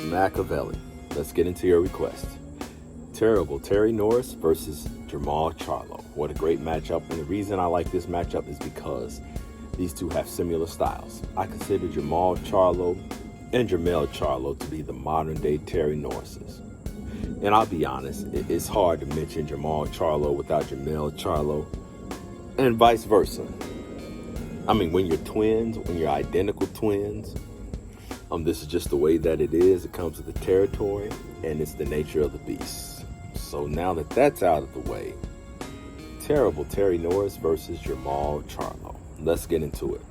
Machiavelli. Let's get into your request. Terrible Terry Norris versus Jermall Charlo. What a great matchup. And the reason I like this matchup is because these two have similar styles. I consider Jermall Charlo and Jermall Charlo to be the modern day Terry Norrises. And I'll be honest, it's hard to mention Jermall Charlo without Jermall Charlo, and vice versa. I mean, when you're twins, when you're identical twins, this is just the way that it is. It comes with the territory, and it's the nature of the beast. So now that that's out of the way, terrible Terry Norris versus Jermall Charlo. Let's get into it.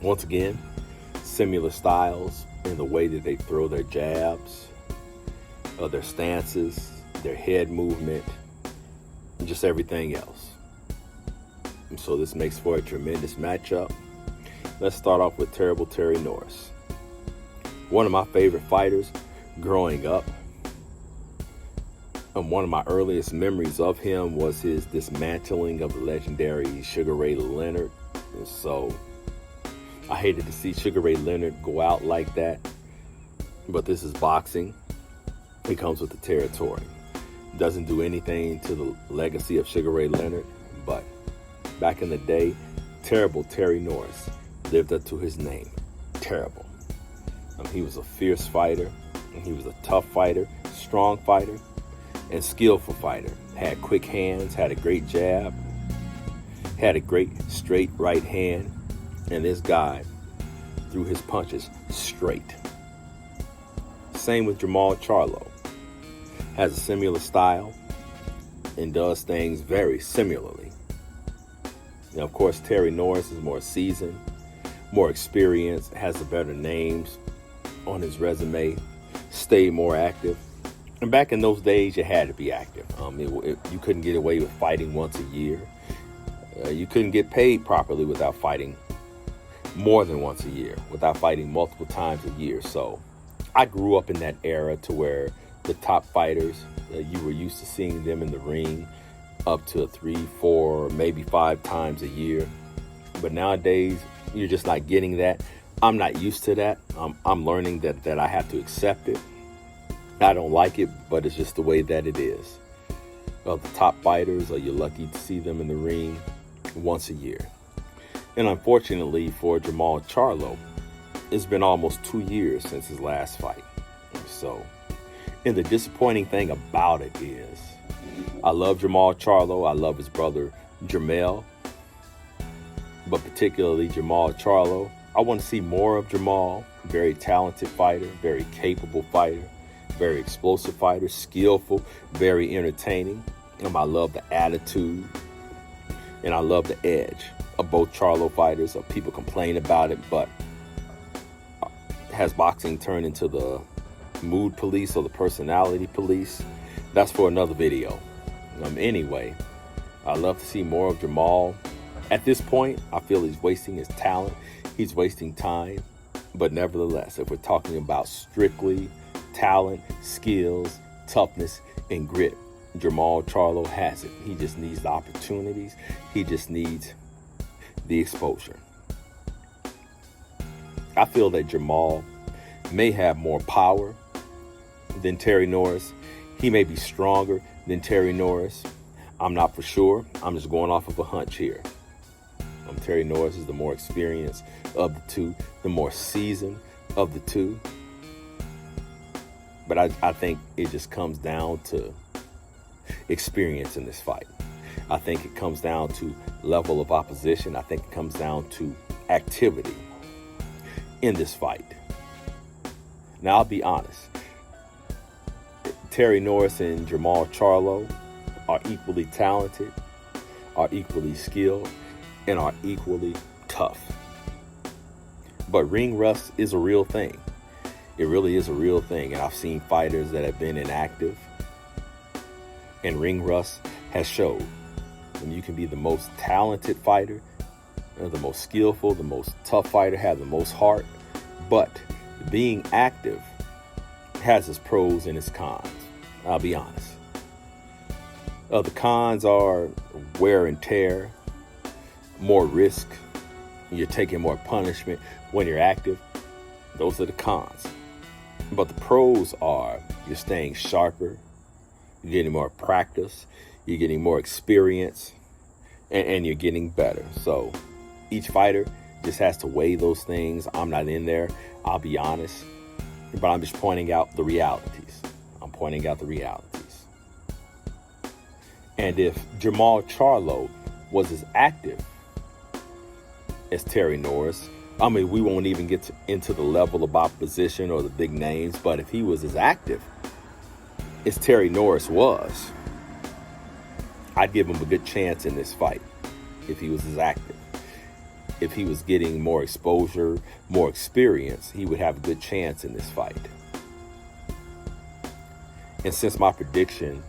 Once again, similar styles in the way that they throw their jabs, their stances, their head movement, and just everything else. And so this makes for a tremendous matchup. Let's start off with terrible Terry Norris. One of my favorite fighters growing up. One of my earliest memories of him was his dismantling of the legendary Sugar Ray Leonard. And so I hated to see Sugar Ray Leonard go out like that. But this is boxing. It comes with the territory. Doesn't do anything to the legacy of Sugar Ray Leonard. But back in the day, terrible Terry Norris lived up to his name. Terrible. He was a fierce fighter, and he was a tough fighter, strong fighter, and skillful fighter. Had quick hands, had a great jab, had a great straight right hand, and this guy threw his punches straight. Same with Jermall Charlo. Has a similar style and does things very similarly. Now, of course, Terry Norris is more seasoned, more experienced, has the better names on his resume, stayed more active. And back in those days, you had to be active. You couldn't get away with fighting once a year. You couldn't get paid properly without fighting more than once a year, without fighting multiple times a year. So I grew up in that era to where the top fighters, you were used to seeing them in the ring up to 3, 4, maybe 5 times a year. But nowadays, you're just not getting that. I'm not used to that. I'm learning that I have to accept it. I don't like it, but it's just the way that it is. The top fighters, you're lucky to see them in the ring once a year. And unfortunately for Jermall Charlo, it's been almost 2 years since his last fight. So, and the disappointing thing about it is, I love Jermall Charlo. I love his brother Jermall, but particularly Jermall Charlo. I want to see more of Jermall. Very talented fighter, very capable fighter, very explosive fighter, skillful, very entertaining. I love the attitude, and I love the edge of both Charlo fighters. People complain about it, but has boxing turned into the mood police or the personality police? That's for another video. Anyway, I love to see more of Jermall. At this point, I feel he's wasting his talent. He's wasting time. But nevertheless, if we're talking about strictly talent, skills, toughness, and grit, Jermall Charlo has it. He just needs the opportunities. He just needs the exposure. I feel that Jermall may have more power than Terry Norris. He may be stronger than Terry Norris. I'm not for sure. I'm just going off of a hunch here. Terry Norris is the more experienced of the two, the more seasoned of the two. But I think it just comes down to experience in this fight. I think it comes down to level of opposition. I think it comes down to activity in this fight. Now, I'll be honest. Terry Norris and Jermall Charlo are equally talented, are equally skilled, and are equally tough. But ring rust is a real thing. It really is a real thing. And I've seen fighters that have been inactive, and ring rust has showed. And you can be the most talented fighter, the most skillful, the most tough fighter, have the most heart, but being active has its pros and its cons. I'll be honest. The cons are wear and tear, more risk, you're taking more punishment when you're active. Those are the cons. But the pros are you're staying sharper, you're getting more practice, you're getting more experience, and you're getting better. So each fighter just has to weigh those things. I'm not in there, I'll be honest, but I'm just pointing out the realities. I'm pointing out the realities. And if Jermall Charlo was as active as Terry Norris, I mean, we won't even get into the level of opposition or the big names, but if he was as active as Terry Norris was, I'd give him a good chance in this fight if he was as active. If he was getting more exposure, more experience, he would have a good chance in this fight. And since my prediction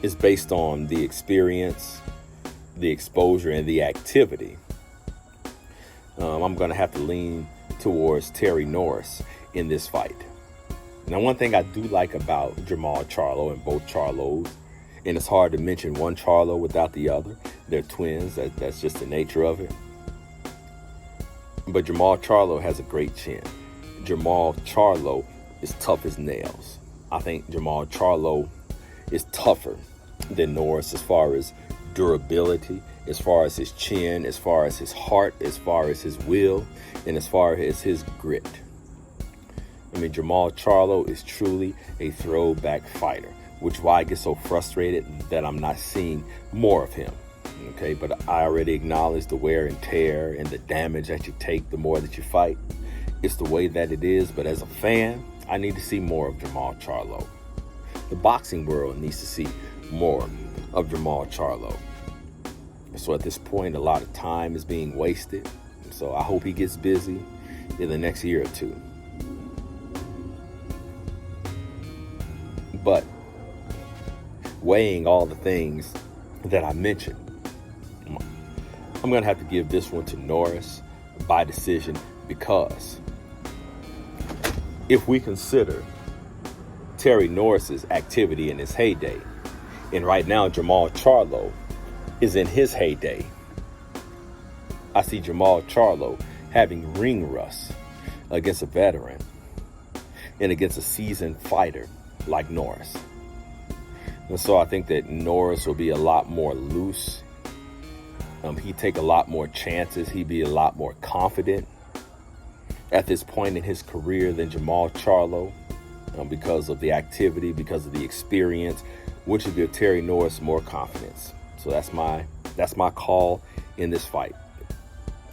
is based on the experience, the exposure, and the activity, I'm going to have to lean towards Terry Norris in this fight. Now, one thing I do like about Jermall Charlo and both Charlos, and it's hard to mention one Charlo without the other. They're twins. That's just the nature of it. But Jermall Charlo has a great chin. Jermall Charlo is tough as nails. I think Jermall Charlo is tougher than Norris as far as durability, as far as his chin, as far as his heart, as far as his will, and as far as his grit. I mean, Jermall Charlo is truly a throwback fighter, which is why I get so frustrated that I'm not seeing more of him. Okay, but I already acknowledge the wear and tear and the damage that you take the more that you fight. It's the way that it is, but as a fan, I need to see more of Jermall Charlo. The boxing world needs to see more of Jermall Charlo. So at this point, a lot of time is being wasted. So I hope he gets busy in the next year or two. But weighing all the things that I mentioned, I'm going to have to give this one to Norris by decision, because if we consider Terry Norris's activity in his heyday, and right now Jermall Charlo is in his heyday, I see Jermall Charlo having ring rust against a veteran and against a seasoned fighter like Norris. And so I think that Norris will be a lot more loose. He'd take a lot more chances. He'd be a lot more confident at this point in his career than Jermall Charlo, because of the activity, because of the experience, which would give Terry Norris more confidence. So that's my call in this fight.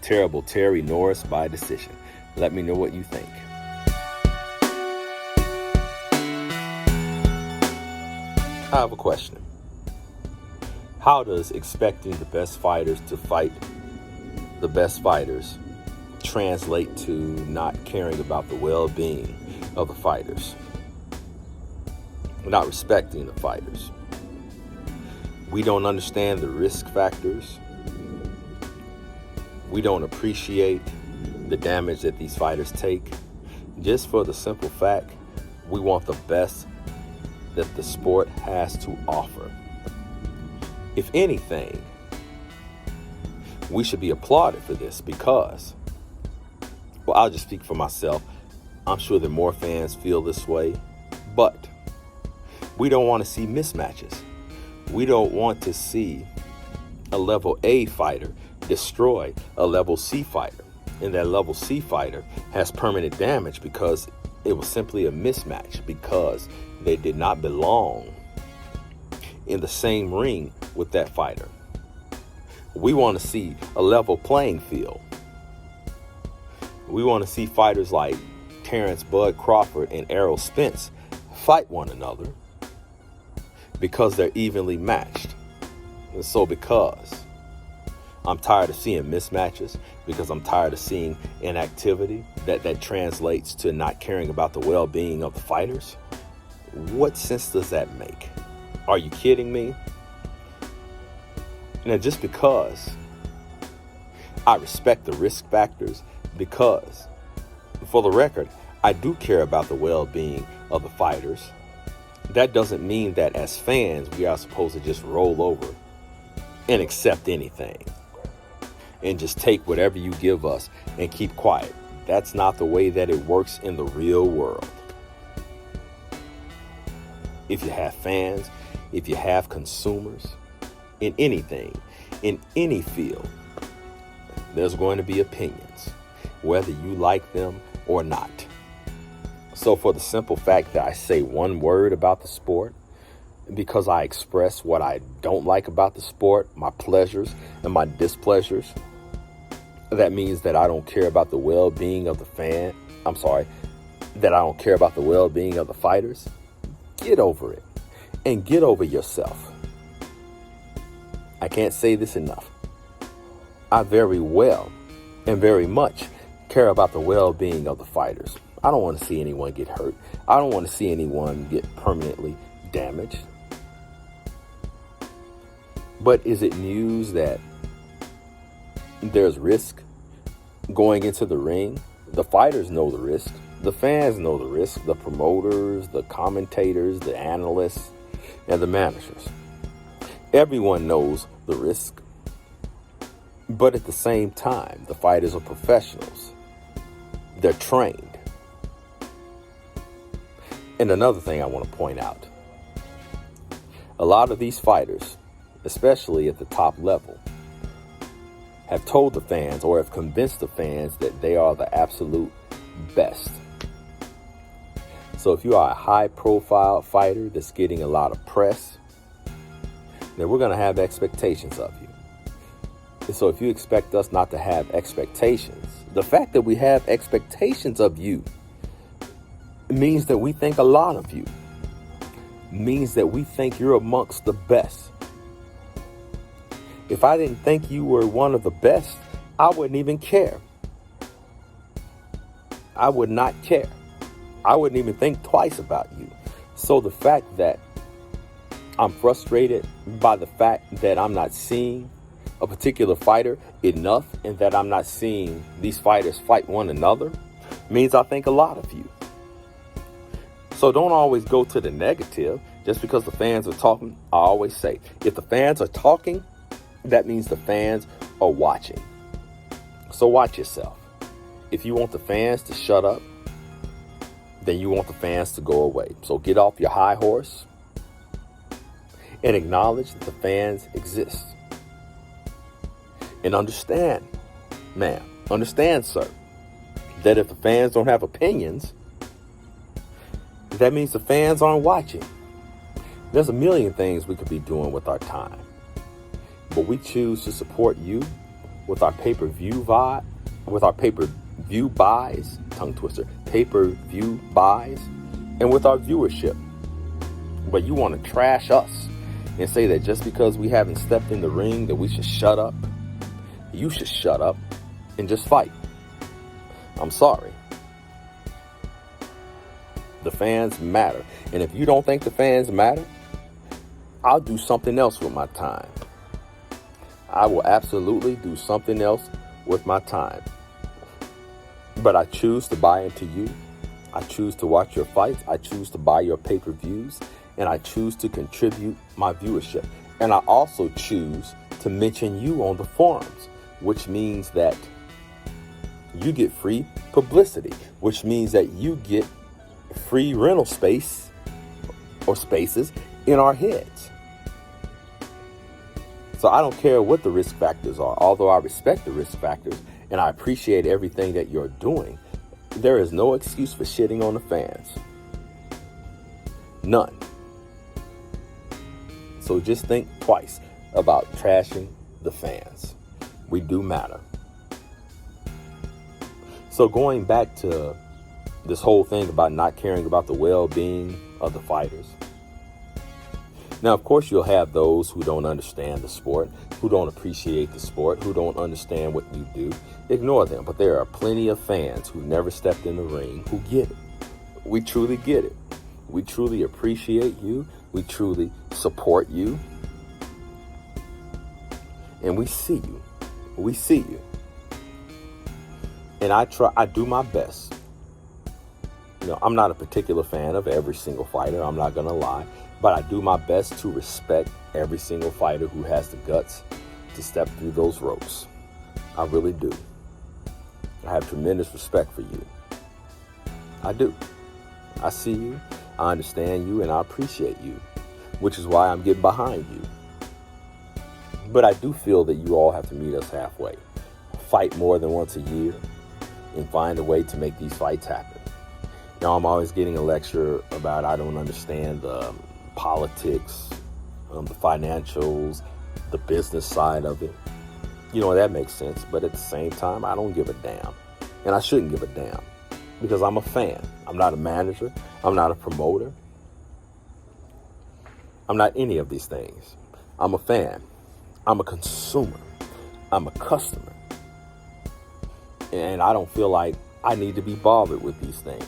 Terrible Terry Norris by decision. Let me know what you think. I have a question. How does expecting the best fighters to fight the best fighters translate to not caring about the well-being of the fighters? Not respecting the fighters. We don't understand the risk factors. We don't appreciate the damage that these fighters take. Just for the simple fact, we want the best that the sport has to offer. If anything, we should be applauded for this, because, well, I'll just speak for myself. I'm sure that more fans feel this way, but we don't want to see mismatches. We don't want to see a level A fighter destroy a level C fighter, and that level C fighter has permanent damage because it was simply a mismatch, because they did not belong in the same ring with that fighter. We want to see a level playing field. We want to see fighters like Terrence Bud Crawford and Errol Spence fight one another because they're evenly matched. And so because I'm tired of seeing mismatches, because I'm tired of seeing inactivity that translates to not caring about the well-being of the fighters, what sense does that make? Are you kidding me? Now, just because I respect the risk factors, because, for the record, I do care about the well-being of the fighters, that doesn't mean that as fans we are supposed to just roll over and accept anything and just take whatever you give us and keep quiet. that's not the way that it works in the real world. If you have fans, if you have consumers in anything, in any field, there's going to be opinions, whether you like them or not. So for the simple fact that I say one word about the sport, because I express what I don't like about the sport, my pleasures and my displeasures, that means that I don't care about the well-being of the fan. That I don't care about the well-being of the fighters. Get over it and get over yourself. I can't say this enough. I very well and very much care about the well-being of the fighters. I don't want to see anyone get hurt. I don't want to see anyone get permanently damaged. But is it news that there's risk going into the ring? The fighters know the risk. The fans know the risk. The promoters, the commentators, the analysts, and the managers. Everyone knows the risk. But at the same time, the fighters are professionals. They're trained. And another thing I want to point out. A lot of these fighters, especially at the top level, have told the fans or have convinced the fans that they are the absolute best. So if you are a high-profile fighter that's getting a lot of press, then we're going to have expectations of you. And so if you expect us not to have expectations, the fact that we have expectations of you means that we think a lot of you. Means that we think you're amongst the best. If I didn't think you were one of the best, I wouldn't even care. I would not care. I wouldn't even think twice about you. So the fact that I'm frustrated by the fact that I'm not seeing a particular fighter enough and that I'm not seeing these fighters fight one another means I think a lot of you. So don't always go to the negative just because the fans are talking. I always say, if the fans are talking, that means the fans are watching. So watch yourself. If you want the fans to shut up, then you want the fans to go away. So get off your high horse and acknowledge that the fans exist. And understand, sir, that if the fans don't have opinions, that means the fans aren't watching. There's a million things we could be doing with our time. But we choose to support you with our pay-per-view buys, pay-per-view buys, and with our viewership. But you want to trash us and say that just because we haven't stepped in the ring that we should shut up. You should shut up and just fight. I'm sorry. The fans matter. And if you don't think the fans matter, I'll do something else with my time. I will absolutely do something else with my time. But I choose to buy into you. I choose to watch your fights. I choose to buy your pay-per-views. And I choose to contribute my viewership. And I also choose to mention you on the forums, which means that you get free publicity, which means that you get free rental space or spaces in our heads. So I don't care what the risk factors are, although I respect the risk factors and I appreciate everything that you're doing. There is no excuse for shitting on the fans. None. So just think twice about trashing the fans. We do matter. So going back to this whole thing about not caring about the well-being of the fighters. Now, of course, you'll have those who don't understand the sport, who don't appreciate the sport, who don't understand what you do. Ignore them. But there are plenty of fans who never stepped in the ring who get it. We truly get it. We truly appreciate you. We truly support you. And we see you. We see you. And I do my best. You know, I'm not a particular fan of every single fighter. I'm not going to lie. But I do my best to respect every single fighter who has the guts to step through those ropes. I really do. I have tremendous respect for you. I do. I see you, I understand you, and I appreciate you, which is why I'm getting behind you. But I do feel that you all have to meet us halfway. Fight more than once a year and find a way to make these fights happen. Now, I'm always getting a lecture about I don't understand the politics, the financials, the business side of it. That makes sense. But at the same time, I don't give a damn. And I shouldn't give a damn because I'm a fan. I'm not a manager. I'm not a promoter. I'm not any of these things. I'm a fan. I'm a consumer. I'm a customer. And I don't feel like I need to be bothered with these things.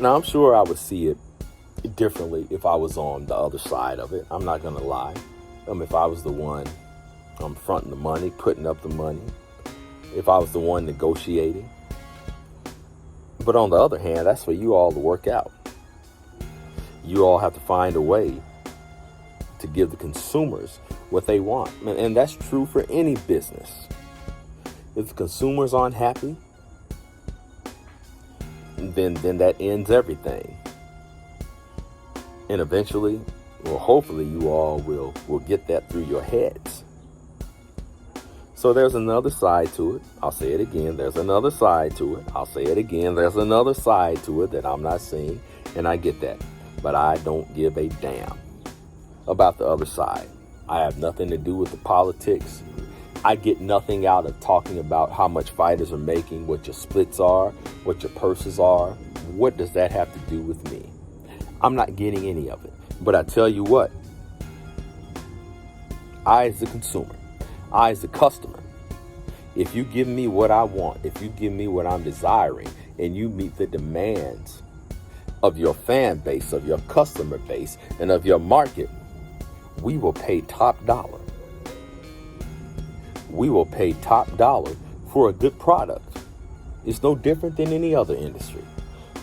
Now, I'm sure I would see it differently if I was on the other side of it. I'm not going to lie. If I was the one fronting the money, putting up the money, if I was the one negotiating. But on the other hand, that's for you all to work out. You all have to find a way to give the consumers what they want. And that's true for any business. If the consumers aren't happy, then that ends everything. And eventually, hopefully you all will get that through your heads. So there's another side to it. I'll say it again. There's another side to it. I'll say it again. There's another side to it that I'm not seeing. And I get that. But I don't give a damn about the other side. I have nothing to do with the politics. I get nothing out of talking about how much fighters are making, what your splits are, what your purses are. What does that have to do with me? I'm not getting any of it. But I tell you what, I as a consumer, I as a customer, if you give me what I want, if you give me what I'm desiring, and you meet the demands of your fan base, of your customer base, and of your market, we will pay top dollar. We will pay top dollar for a good product. It's no different than any other industry.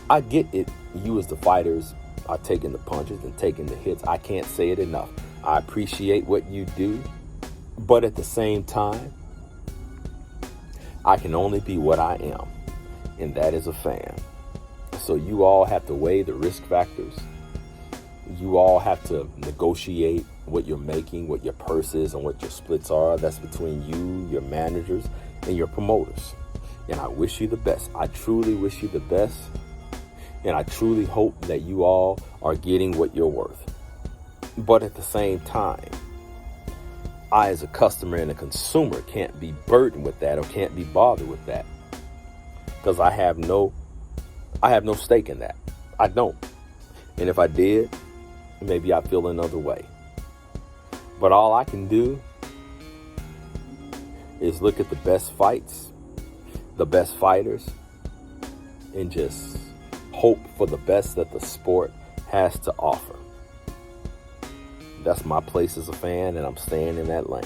I get it. You as the fighters are taking the punches and taking the hits. I can't say it enough. I appreciate what you do. But at the same time, I can only be what I am. And that is a fan. So you all have to weigh the risk factors. You all have to negotiate what you're making, what your purse is, and what your splits are. That's between you, your managers, and your promoters. And I wish you the best. I truly wish you the best. And I truly hope that you all are getting what you're worth. But at the same time, I as a customer and a consumer can't be burdened with that or can't be bothered with that. Because I have no stake in that. I don't. And if I did, maybe I feel another way. But all I can do is look at the best fights, the best fighters, and just hope for the best that the sport has to offer. That's my place as a fan, and I'm staying in that lane.